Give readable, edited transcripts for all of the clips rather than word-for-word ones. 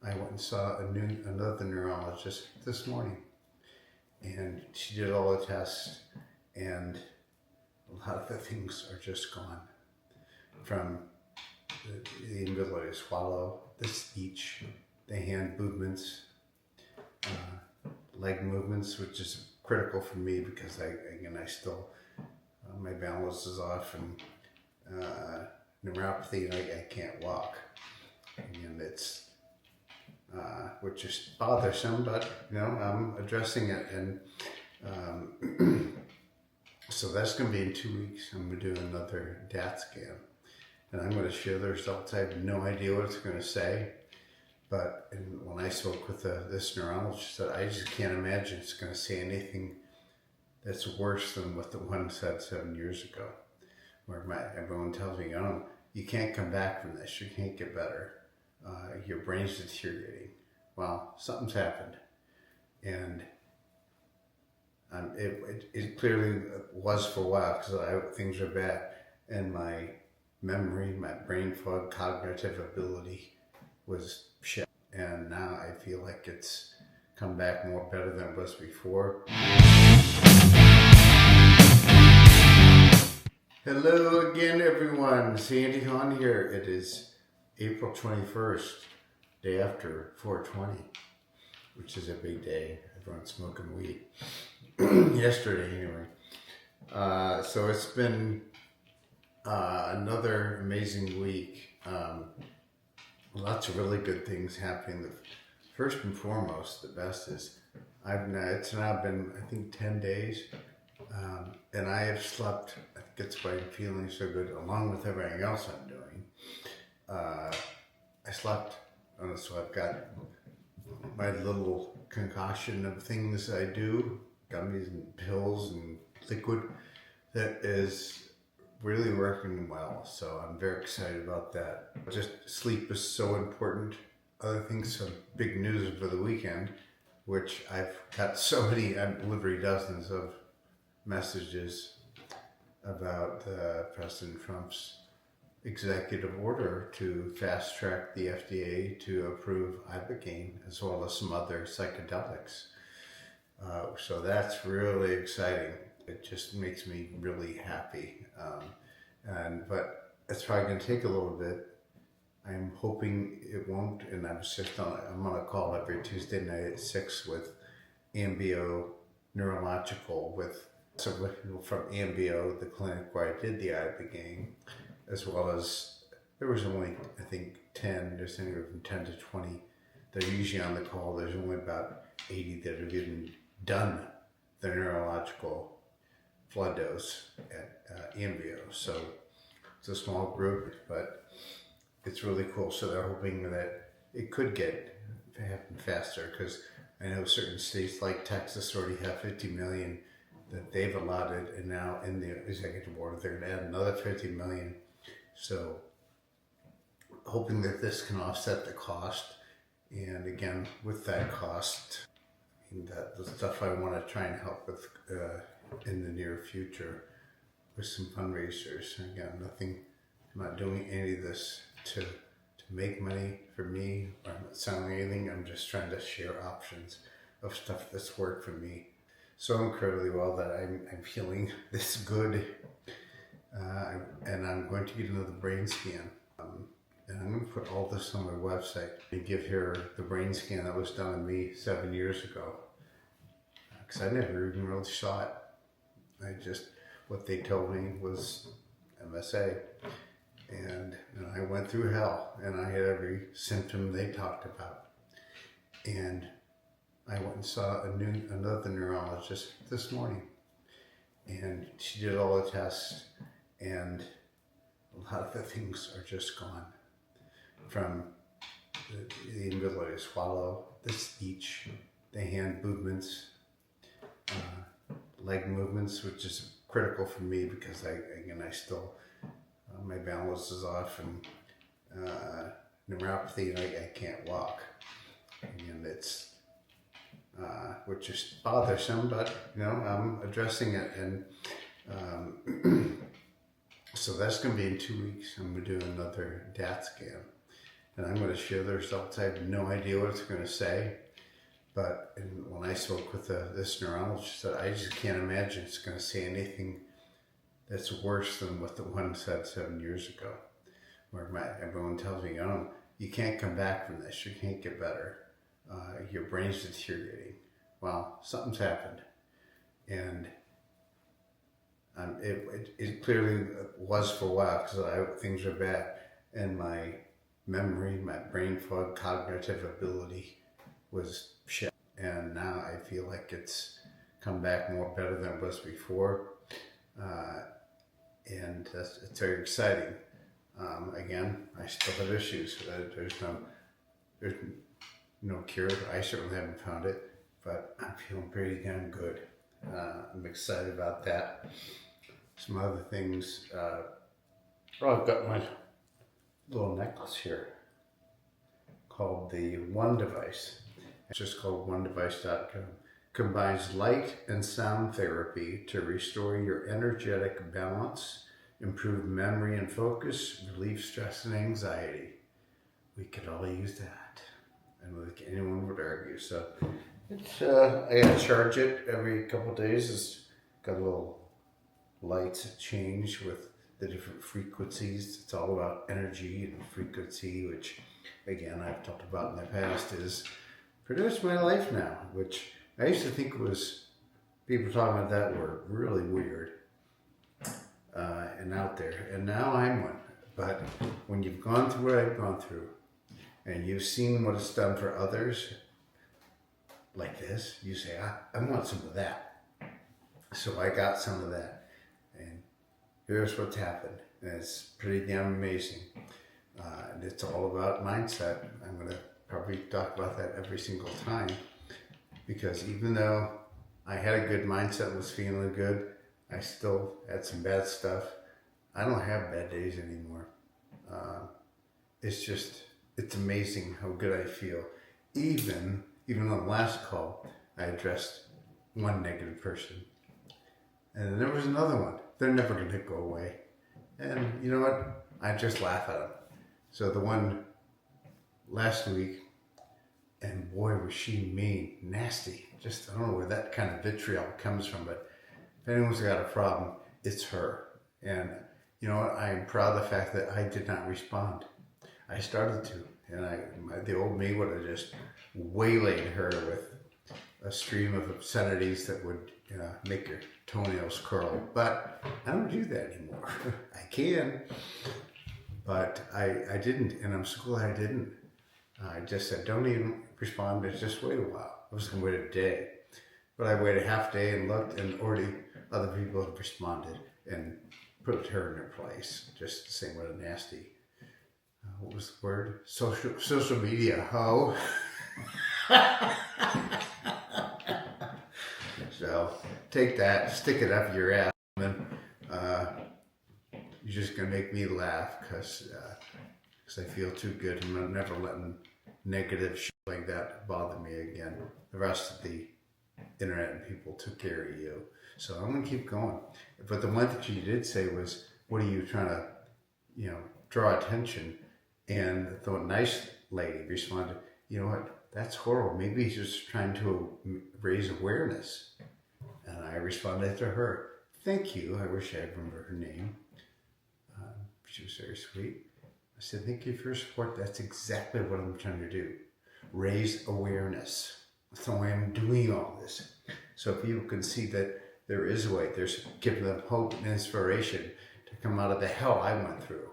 I went and saw another neurologist this morning, and she did all the tests, and a lot of the things are just gone. From the inability to swallow, the speech, the hand movements, leg movements, which is critical for me because I still, my balance is off, and neuropathy, and I can't walk. And it's, which is bothersome, but I'm addressing it. And so that's going to be in 2 weeks. I'm going to do another DAT scan, and I'm going to share the results. I have no idea what it's going to say, but when I spoke with this neurologist, I just can't imagine it's going to say anything that's worse than what the one said 7 years ago, where everyone tells me, you can't come back from this, you can't get better, your brain's deteriorating. Well, something's happened, and it clearly was for a while because things were bad, and my memory, my brain fog, cognitive ability was shit, and now I feel like it's come back more better than it was before. Hello again, everyone. Sandy Hahn here. It is April 21st, day after 420, which is a big day. Everyone's smoking weed. Yesterday, anyway. So it's been another amazing week. Lots of really good things happening. First and foremost, the best is it's now been, I think, 10 days, and I have slept. I think it's why I'm feeling so good, along with everything else I'm doing. I slept, so I've got my little concoction of things I do, gummies and pills and liquid, that is really working well. So I'm very excited about that. Just sleep is so important. Other things, some big news for the weekend, which I've got so many, literally dozens of messages about President Trump's executive order to fast track the FDA to approve Ibogaine, as well as some other psychedelics. So that's really exciting. It just makes me really happy. But it's probably going to take a little bit. I'm hoping it won't, and I'm on a call every Tuesday night at 6 with Ambio Neurological, with some people from Ambio, the clinic where I did the Ibogaine, as well as, there was only, I think, 10, there's anywhere from 10 to 20. They're usually on the call. There's only about 80 that have even done the neurological blood dose at Ambio. So it's a small group, but it's really cool. So they're hoping that it could happen faster, because I know certain states like Texas already have 50 million that they've allotted, and now in the executive order they're going to add another 50 million. So hoping that this can offset the cost, and again, with that cost, that the stuff I want to try and help with in the near future with some fundraisers. Again, I'm not doing any of this to make money for me. I'm not selling anything. I'm just trying to share options of stuff that's worked for me so incredibly well that I'm feeling this good. And I'm going to get another brain scan. And I'm going to put all this on my website and give her the brain scan that was done on me 7 years ago. Because I never even really saw it. What they told me was MSA. And I went through hell, and I had every symptom they talked about. And I went and saw another neurologist this morning, and she did all the tests, and a lot of the things are just gone. From the inability to swallow, the speech, the hand movements, leg movements, which is critical for me because I still, my balance is off, and neuropathy, and I can't walk. And it's, which is bothersome, but I'm addressing it. And so that's going to be in 2 weeks. I'm going to do another DAT scan, and I'm going to share the results. I have no idea what it's going to say, but when I spoke with this neurologist, I just can't imagine it's going to say anything that's worse than what the one said 7 years ago, where everyone tells me, oh, you can't come back from this, you can't get better, your brain's deteriorating. Well, something's happened, and it clearly was for a while, because things were bad, and my memory, my brain fog, cognitive ability was shit, and now I feel like it's come back more better than it was before, and it's very exciting. Again, I still have issues. There's no cure. I certainly haven't found it, but I'm feeling pretty damn good. I'm excited about that. Some other things. I've got my little necklace here called the One Device. It's just called onedevice.com. Combines light and sound therapy to restore your energetic balance, improve memory and focus, relieve stress and anxiety. We could all use that, and like anyone would argue. So it's I gotta charge it every couple of days. It's got a little lights change with the different frequencies. It's all about energy and frequency, which again I've talked about in the past is pretty much my life now, which I used to think was, people talking about that were really weird and out there, and now I'm one. But when you've gone through what I've gone through, and you've seen what it's done for others, like this, you say, I want some of that. So I got some of that, and here's what's happened, and it's pretty damn amazing. And it's all about mindset. I'm going to probably talk about that every single time, because even though I had a good mindset and was feeling good, I still had some bad stuff. I don't have bad days anymore. It's amazing how good I feel. Even on the last call, I addressed one negative person. And then there was another one. They're never going to go away. And you know what? I just laugh at them. So the one last week, and boy, was she mean, nasty. Just, I don't know where that kind of vitriol comes from, but if anyone's got a problem, it's her. And you know what? I'm proud of the fact that I did not respond. I started to, and the old me would have just waylaid her with a stream of obscenities that would make your toenails curl. But I don't do that anymore. I can, but I didn't, and I'm so glad I didn't. I just said, don't even respond, just wait a while. I was going to wait a day. But I waited a half day and looked, and already other people have responded and put her in her place. Just saying what a nasty, what was the word? Social media hoe. So take that, stick it up your ass, woman. You're just going to make me laugh because I feel too good. I'm never letting negative shit like that bother me again. The rest of the internet and people took care of you. So I'm going to keep going. But the one that you did say was, what are you trying to, draw attention? And the nice lady responded, you know what, that's horrible. Maybe he's just trying to raise awareness. And I responded to her, thank you. I wish I remember her name. She was very sweet. I said, thank you for your support. That's exactly what I'm trying to do. Raise awareness. That's why I'm doing all this. So people can see that there is a way. There's giving them hope and inspiration to come out of the hell I went through.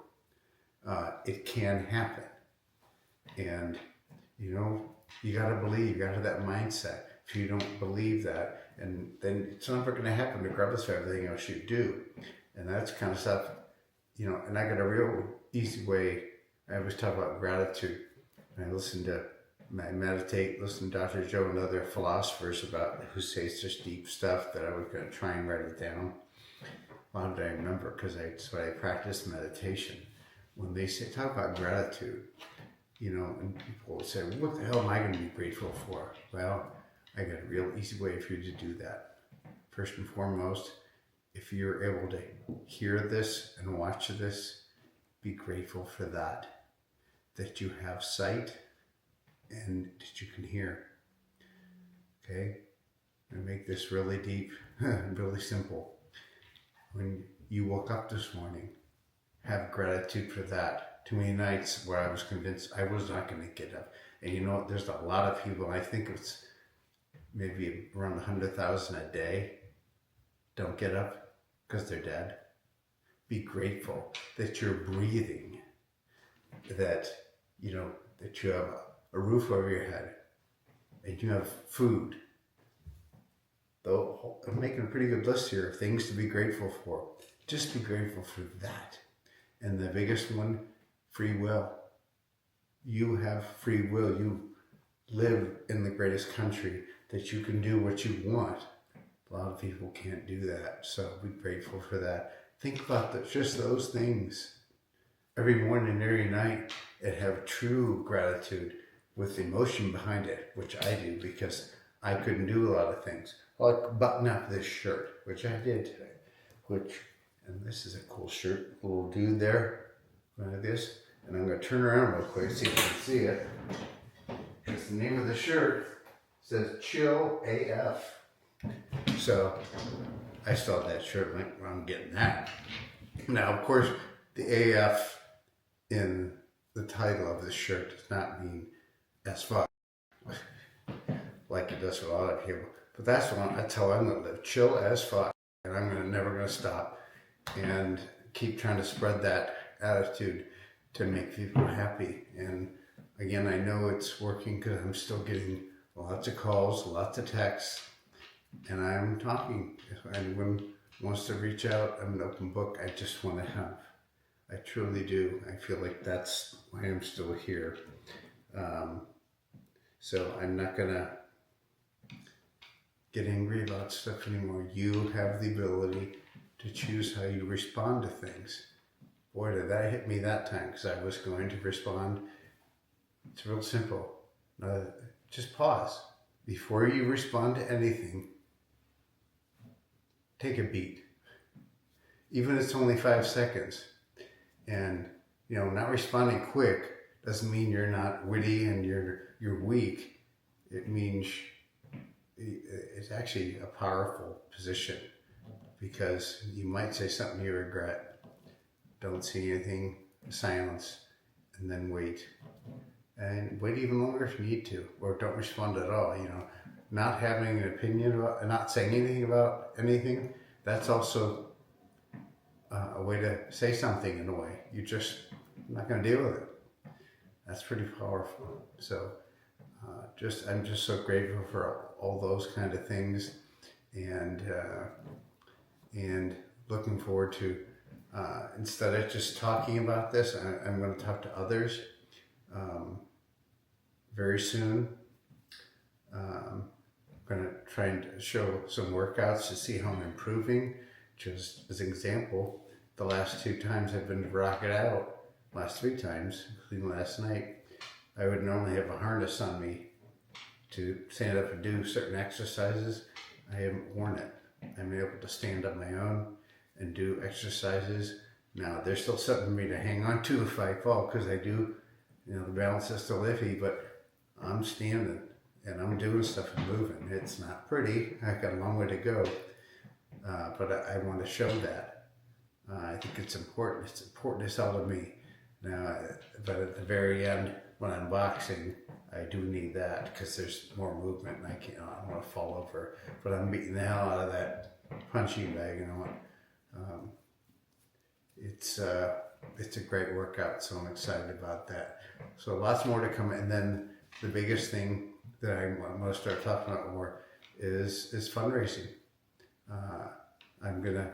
It can happen. And, you got to believe. You got to have that mindset. If you don't believe that, and then it's never going to happen regardless of everything else you do. And that's kind of stuff, and I got a real easy way. I always talk about gratitude. I meditate, listen to Dr. Joe and other philosophers who say such deep stuff that I was going to try and write it down. Well, how did I remember? Because that's what I practice meditation. When they talk about gratitude, and people will say, what the hell am I going to be grateful for? Well, I got a real easy way for you to do that. First and foremost, if you're able to hear this and watch this, be grateful for that. that you have sight and that you can hear. Okay? And make this really deep, really simple. When you woke up this morning, have gratitude for that. Too many nights where I was convinced I was not going to get up. And you know what? There's a lot of people, I think it's maybe around 100,000 a day, don't get up because they're dead. Be grateful that you're breathing, that that you have a roof over your head, and you have food. Though I'm making a pretty good list here of things to be grateful for. Just be grateful for that. And the biggest one, free will. You have free will. You live in the greatest country that you can do what you want. A lot of people can't do that. So be grateful for that. Think about just those things every morning and every night, and have true gratitude with emotion behind it, which I do because I couldn't do a lot of things. Like button up this shirt, which I did today, and this is a cool shirt, little dude there, like this, and I'm going to turn around real quick so you can see it. Because the name of the shirt says Chill AF. So I saw that shirt, like, well, I'm getting that. Now, of course, the AF in the title of this shirt does not mean as fuck, like it does for a lot of people. But that's how I'm going to live. Chill as fuck. And I'm never going to stop and keep trying to spread that attitude to make people happy. And again, I know it's working because I'm still getting lots of calls, lots of texts, and I'm talking. If anyone wants to reach out, I'm an open book. I just want to have. I truly do. I feel like that's why I'm still here. So I'm not going to get angry about stuff anymore. You have the ability to choose how you respond to things. Boy, did that hit me that time, because I was going to respond. It's real simple. Just pause. Before you respond to anything, take a beat. Even if it's only 5 seconds. And, not responding quick doesn't mean you're not witty and you're weak. It means it's actually a powerful position, because you might say something you regret. Don't say anything, silence, and then wait. And wait even longer if you need to, or don't respond at all. Not having an opinion about, not saying anything about anything, that's also a way to say something in a way. You're just not going to deal with it. That's pretty powerful. So I'm just so grateful for all those kind of things, and looking forward to, instead of just talking about this, I'm going to talk to others very soon. I'm going to try and show some workouts to see how I'm improving. Just as an example, the last 2 times I've been to rock it out, last 3 times, including last night, I would normally have a harness on me to stand up and do certain exercises. I haven't worn it. I'm able to stand on my own and do exercises. Now, there's still something for me to hang on to if I fall, because I do, the balance is still iffy, but I'm standing and I'm doing stuff and moving. It's not pretty. I've got a long way to go, but I want to show that. I think it's important. It's important as hell to me. Now, but at the very end, when I'm boxing, I do need that, because there's more movement, and I don't want to fall over. But I'm beating the hell out of that punching bag, it's a great workout, so I'm excited about that. So lots more to come, and then the biggest thing that I want to start talking about more is fundraising. I'm gonna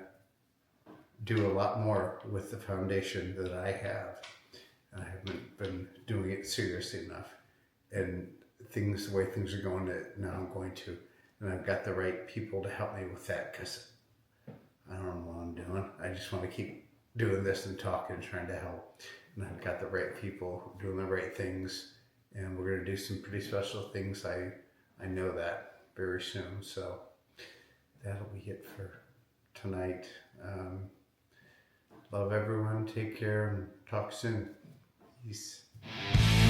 do a lot more with the foundation that I have. I haven't been doing it seriously enough, and the way things are going, now I'm going to, and I've got the right people to help me with that, because I don't know what I'm doing. I just want to keep doing this and talking and trying to help, and I've got the right people doing the right things, and we're going to do some pretty special things. I know that very soon, so that'll be it for tonight. Love everyone, take care, and talk soon. Peace. you.